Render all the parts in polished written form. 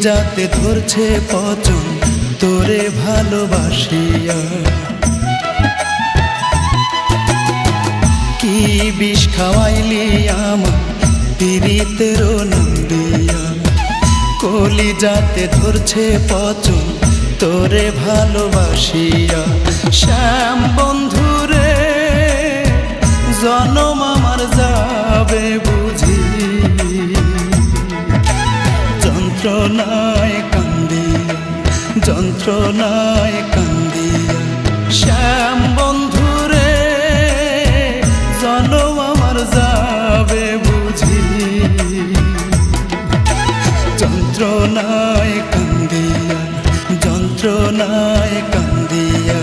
কলিজাতে ধরছে পচন তোরে ভালোবাসিয়া। কি বিষ খাওয়াইলি আমার পীড়িতের নাম দিয়া, কলিজাতে ধরছে পচন তোরে ভালোবাসিয়া। শ্যাম বন্ধুরে জনম আমার যাবে বুঝি, যন্ত্রণায় কান্দিয়া, যন্ত্রণায় কান্দিয়া। শ্যাম বন্ধুরে জনম আমার যাবে বুঝি, যন্ত্রণায় কান্দিয়া, যন্ত্রণায় কান্দিয়া।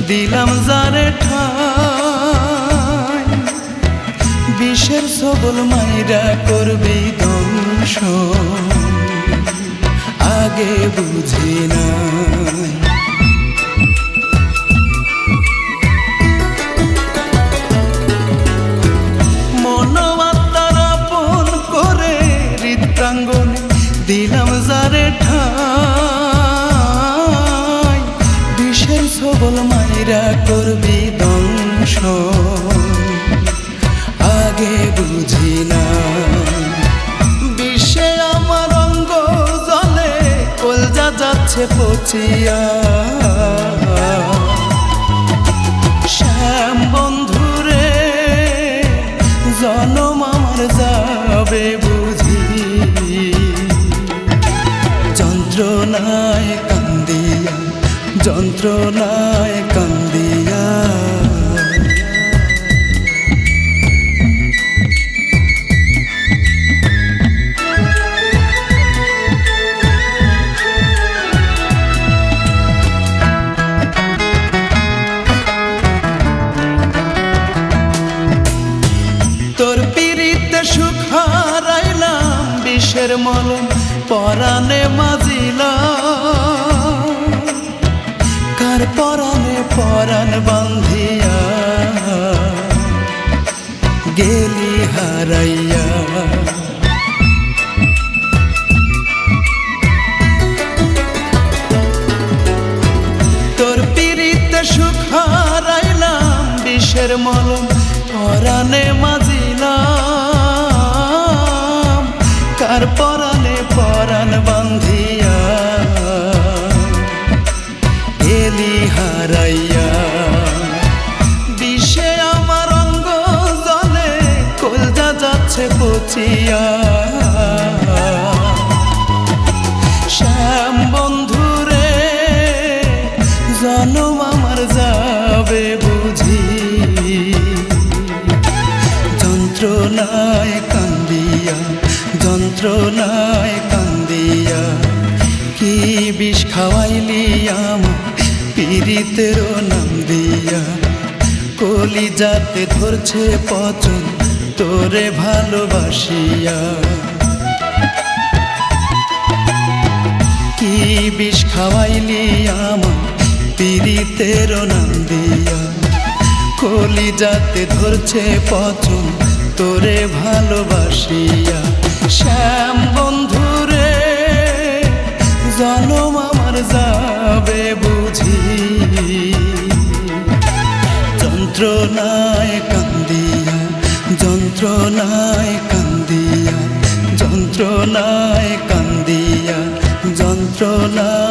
দিলাম যারে ঠাই, বিষের সবল মাইরা করবি ধ্বংস, আগে বুঝি নাই। মনোবাত্তার আপন করে হৃদপ্রাঙ্গনে দিলাম যারে ঠাই, বিষের সবল মাইরা করবি ধ্বংস, আগে বুঝি না। বিষে আমার অঙ্গ জলে কলজা যাচ্ছে পচিয়া। শ্যাম বন্ধুরে জনম আমার যাবে বুঝি, যন্ত্রণায় কান্দিয়া, যন্ত্রণায় কান্দিয়া। তোর পীড়িতে সুখ হারাইলাম, বিষের মলম পরাণে মাজিলাম, কার পরাণে পরাণ বান্ধিয়া গেলি হারাইয়া। তোর পীড়িতে সুখ হারাইলাম, বিষের মলম পরাণে মাজিলাম, কার পরাণে পরাণ বান্ধিয়া গেলি হারাইয়া। বিষে আমার অঙ্গ জলে কলজা যাচ্ছে পচিয়া। শ্যাম বন্ধুরে জনম আমার যাবে বুঝি, যন্ত্রণায় কান্দিয়া, যন্ত্রণায় কান্দিয়া। কি বিষ খাওয়াইলি আমার পীড়িতের নাম দিয়া, কলিজাতে ধরছে পচন তোরে ভালোবাসিয়া। কি বিষ খাওয়াইলি আমার পীড়িতের নাম দিয়া, কলিজাতে ধরছে পচন তোরে ভালোবাসিয়া। শ্যাম বন্ধুরে জনম আমার যাবে বুঝি, যন্ত্রণায় কান্দিয়া, যন্ত্রণায় কান্দিয়া, যন্ত্রণায় কান্দিয়া, যন্ত্রণায়